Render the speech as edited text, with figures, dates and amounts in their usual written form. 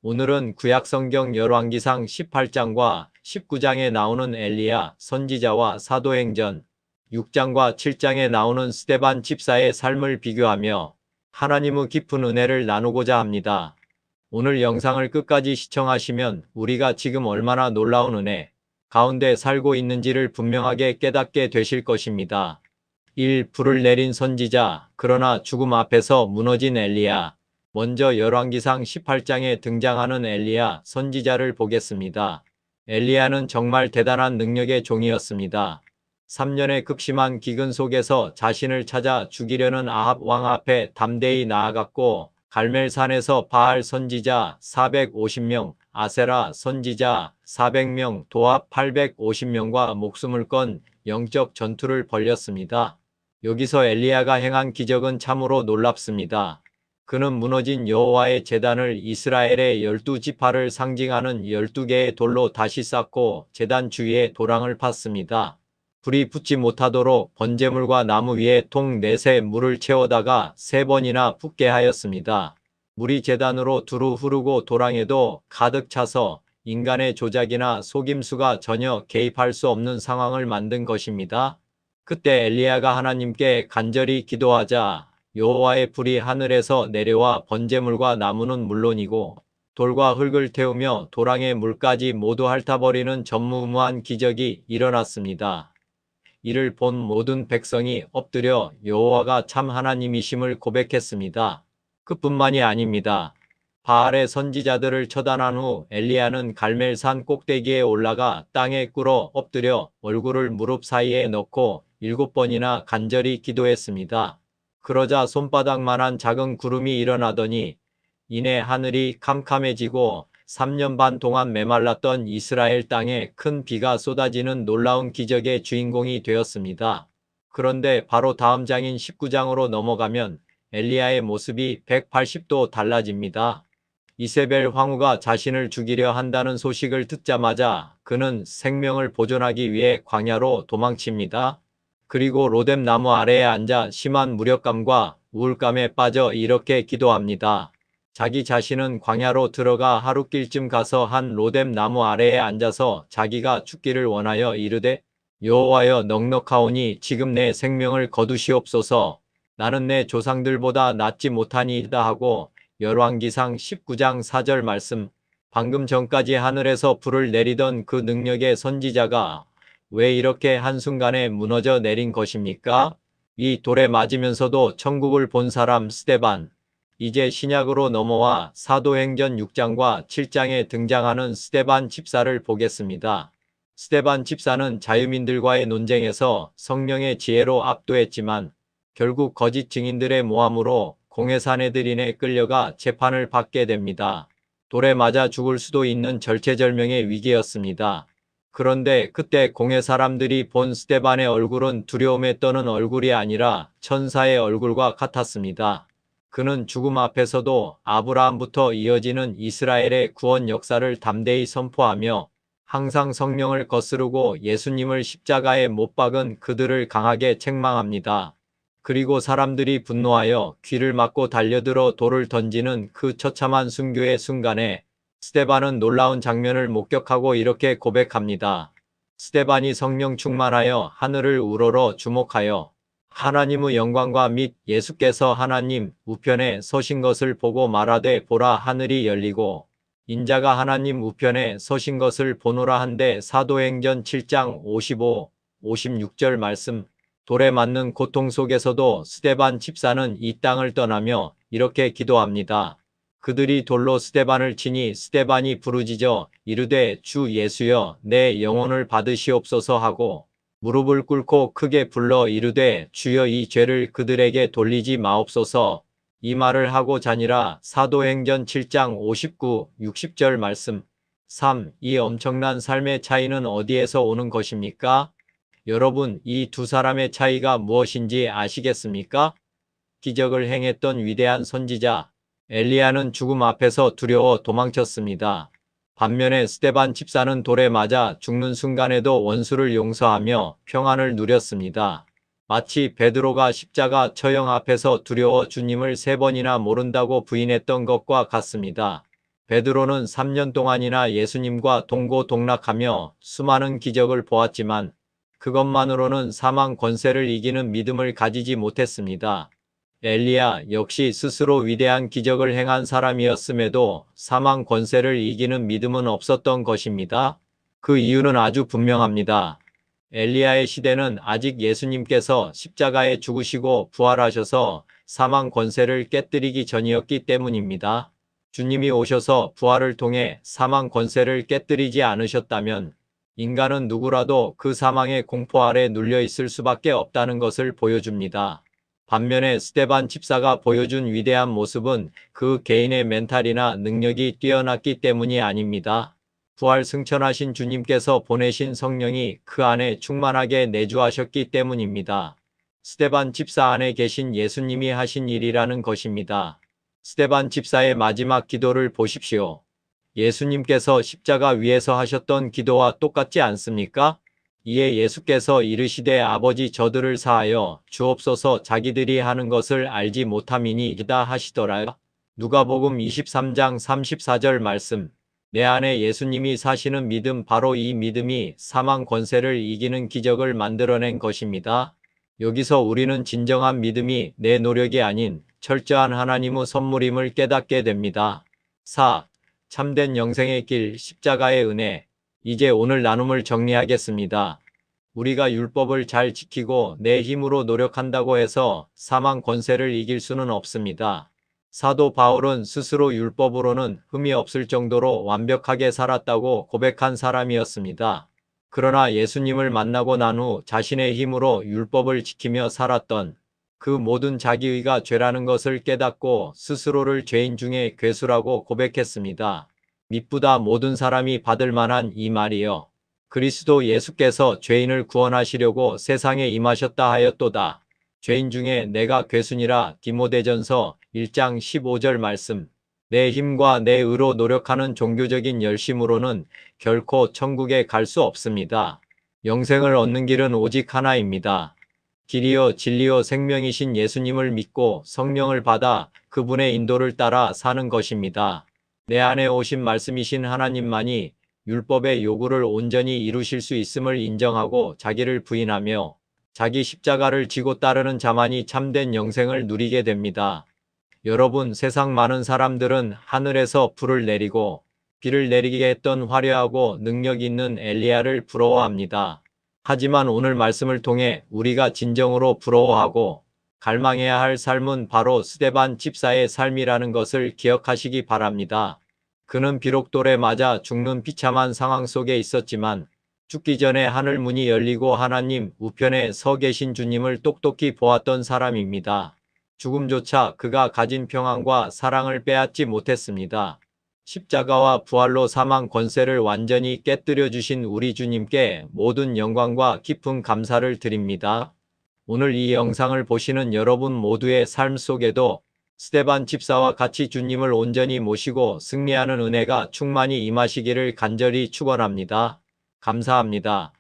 오늘은 구약성경 열왕기상 18장과 19장에 나오는 엘리야 선지자와 사도행전 6장과 7장에 나오는 스데반 집사의 삶을 비교하며 하나님의 깊은 은혜를 나누고자 합니다. 오늘 영상을 끝까지 시청하시면 우리가 지금 얼마나 놀라운 은혜 가운데 살고 있는지를 분명하게 깨닫게 되실 것입니다. 1. 불을 내린 선지자, 그러나 죽음 앞에서 무너진 엘리야. 먼저 열왕기상 18장에 등장하는 엘리야 선지자를 보겠습니다. 엘리야는 정말 대단한 능력의 종이었습니다. 3년의 극심한 기근 속에서 자신을 찾아 죽이려는 아합 왕 앞에 담대히 나아갔고, 갈멜산에서 바알 선지자 450명, 아세라 선지자 400명, 도합 850명과 목숨을 건 영적 전투를 벌였습니다. 여기서 엘리야가 행한 기적은 참으로 놀랍습니다. 그는 무너진 여호와의 제단을 이스라엘의 12지파를 상징하는 12개의 돌로 다시 쌓고 제단 주위에 도랑을 팠습니다. 불이 붙지 못하도록 번제물과 나무 위에 통 넷에 물을 채워다가 3번이나 붓게 하였습니다. 물이 제단으로 두루 흐르고 도랑에도 가득 차서 인간의 조작이나 속임수가 전혀 개입할 수 없는 상황을 만든 것입니다. 그때 엘리야가 하나님께 간절히 기도하자 여호와의 불이 하늘에서 내려와 번제물과 나무는 물론이고 돌과 흙을 태우며 도랑의 물까지 모두 핥아버리는 전무후무한 기적이 일어났습니다. 이를 본 모든 백성이 엎드려 여호와가 참 하나님이심을 고백했습니다. 그뿐만이 아닙니다. 바알의 선지자들을 처단한 후 엘리야는 갈멜산 꼭대기에 올라가 땅에 꿇어 엎드려 얼굴을 무릎 사이에 넣고 7번이나 간절히 기도했습니다. 그러자 손바닥만한 작은 구름이 일어나더니 이내 하늘이 캄캄해지고 3년 반 동안 메말랐던 이스라엘 땅에 큰 비가 쏟아지는 놀라운 기적의 주인공이 되었습니다. 그런데 바로 다음 장인 19장으로 넘어가면 엘리야의 모습이 180도 달라집니다. 이세벨 황후가 자신을 죽이려 한다는 소식을 듣자마자 그는 생명을 보존하기 위해 광야로 도망칩니다. 그리고 로뎀 나무 아래에 앉아 심한 무력감과 우울감에 빠져 이렇게 기도합니다. 자기 자신은 광야로 들어가 하룻길쯤 가서 한 로뎀 나무 아래에 앉아서 자기가 죽기를 원하여 이르되 여호와여 넉넉하오니 지금 내 생명을 거두시옵소서. 나는 내 조상들보다 낫지 못하니이다 하고 열왕기상 19장 4절 말씀. 방금 전까지 하늘에서 불을 내리던 그 능력의 선지자가 왜 이렇게 한순간에 무너져 내린 것입니까? 이 돌에 맞으면서도 천국을 본 사람 스데반. 이제 신약으로 넘어와 사도행전 6장과 7장에 등장하는 스데반 집사를 보겠습니다. 스데반 집사는 자유민들과의 논쟁에서 성령의 지혜로 압도했지만 결국 거짓 증인들의 모함으로 공회사내들인에 끌려가 재판을 받게 됩니다. 돌에 맞아 죽을 수도 있는 절체절명의 위기였습니다. 그런데 그때 공회 사람들이 본 스데반의 얼굴은 두려움에 떠는 얼굴이 아니라 천사의 얼굴과 같았습니다. 그는 죽음 앞에서도 아브라함부터 이어지는 이스라엘의 구원 역사를 담대히 선포하며 항상 성령을 거스르고 예수님을 십자가에 못 박은 그들을 강하게 책망합니다. 그리고 사람들이 분노하여 귀를 막고 달려들어 돌을 던지는 그 처참한 순교의 순간에 스데반은 놀라운 장면을 목격하고 이렇게 고백합니다. 스데반이 성령 충만하여 하늘을 우러러 주목하여 하나님의 영광과 및 예수께서 하나님 우편에 서신 것을 보고 말하되 보라 하늘이 열리고 인자가 하나님 우편에 서신 것을 보노라 한데 사도행전 7장 55, 56절 말씀. 돌에 맞는 고통 속에서도 스데반 집사는 이 땅을 떠나며 이렇게 기도합니다. 그들이 돌로 스데반을 치니 스데반이 부르짖어 이르되 주 예수여 내 영혼을 받으시옵소서 하고 무릎을 꿇고 크게 불러 이르되 주여 이 죄를 그들에게 돌리지 마옵소서. 이 말을 하고 자니라. 사도행전 7장 59, 60절 말씀. 3. 이 엄청난 삶의 차이는 어디에서 오는 것입니까? 여러분, 이 두 사람의 차이가 무엇인지 아시겠습니까? 기적을 행했던 위대한 선지자 엘리야는 죽음 앞에서 두려워 도망쳤습니다. 반면에 스데반 집사는 돌에 맞아 죽는 순간에도 원수를 용서하며 평안을 누렸습니다. 마치 베드로가 십자가 처형 앞에서 두려워 주님을 3번이나 모른다고 부인했던 것과 같습니다. 베드로는 3년 동안이나 예수님과 동고동락하며 수많은 기적을 보았지만 그것만으로는 사망 권세를 이기는 믿음을 가지지 못했습니다. 엘리야 역시 스스로 위대한 기적을 행한 사람이었음에도 사망 권세를 이기는 믿음은 없었던 것입니다. 그 이유는 아주 분명합니다. 엘리야의 시대는 아직 예수님께서 십자가에 죽으시고 부활하셔서 사망 권세를 깨뜨리기 전이었기 때문입니다. 주님이 오셔서 부활을 통해 사망 권세를 깨뜨리지 않으셨다면 인간은 누구라도 그 사망의 공포 아래 눌려 있을 수밖에 없다는 것을 보여줍니다. 반면에 스데반 집사가 보여준 위대한 모습은 그 개인의 멘탈이나 능력이 뛰어났기 때문이 아닙니다. 부활 승천하신 주님께서 보내신 성령이 그 안에 충만하게 내주하셨기 때문입니다. 스데반 집사 안에 계신 예수님이 하신 일이라는 것입니다. 스데반 집사의 마지막 기도를 보십시오. 예수님께서 십자가 위에서 하셨던 기도와 똑같지 않습니까? 이에 예수께서 이르시되 아버지 저들을 사하여 주옵소서 자기들이 하는 것을 알지 못함이니이다 하시더라. 누가복음 23장 34절 말씀. 내 안에 예수님이 사시는 믿음, 바로 이 믿음이 사망 권세를 이기는 기적을 만들어낸 것입니다. 여기서 우리는 진정한 믿음이 내 노력이 아닌 철저한 하나님의 선물임을 깨닫게 됩니다. 4. 참된 영생의 길, 십자가의 은혜. 이제 오늘 나눔을 정리하겠습니다. 우리가 율법을 잘 지키고 내 힘으로 노력한다고 해서 사망 권세를 이길 수는 없습니다. 사도 바울은 스스로 율법으로는 흠이 없을 정도로 완벽하게 살았다고 고백한 사람이었습니다. 그러나 예수님을 만나고 난 후 자신의 힘으로 율법을 지키며 살았던 그 모든 자기의가 죄라는 것을 깨닫고 스스로를 죄인 중에 괴수라고 고백했습니다. 미쁘다 모든 사람이 받을 만한 이 말이요. 그리스도 예수께서 죄인을 구원하시려고 세상에 임하셨다 하였도다. 죄인 중에 내가 괴순이라. 디모데전서 1장 15절 말씀. 내 힘과 내 의로 노력하는 종교적인 열심으로는 결코 천국에 갈 수 없습니다. 영생을 얻는 길은 오직 하나입니다. 길이요 진리요 생명이신 예수님을 믿고 성령을 받아 그분의 인도를 따라 사는 것입니다. 내 안에 오신 말씀이신 하나님만이 율법의 요구를 온전히 이루실 수 있음을 인정하고 자기를 부인하며 자기 십자가를 지고 따르는 자만이 참된 영생을 누리게 됩니다. 여러분, 세상 많은 사람들은 하늘에서 불을 내리고 비를 내리게 했던 화려하고 능력 있는 엘리야를 부러워합니다. 하지만 오늘 말씀을 통해 우리가 진정으로 부러워하고 갈망해야 할 삶은 바로 스데반 집사의 삶이라는 것을 기억하시기 바랍니다. 그는 비록 돌에 맞아 죽는 비참한 상황 속에 있었지만 죽기 전에 하늘 문이 열리고 하나님 우편에 서 계신 주님을 똑똑히 보았던 사람입니다. 죽음조차 그가 가진 평안과 사랑을 빼앗지 못했습니다. 십자가와 부활로 사망 권세를 완전히 깨뜨려 주신 우리 주님께 모든 영광과 깊은 감사를 드립니다. 오늘 이 영상을 보시는 여러분 모두의 삶 속에도 스데반 집사와 같이 주님을 온전히 모시고 승리하는 은혜가 충만히 임하시기를 간절히 축원합니다. 감사합니다.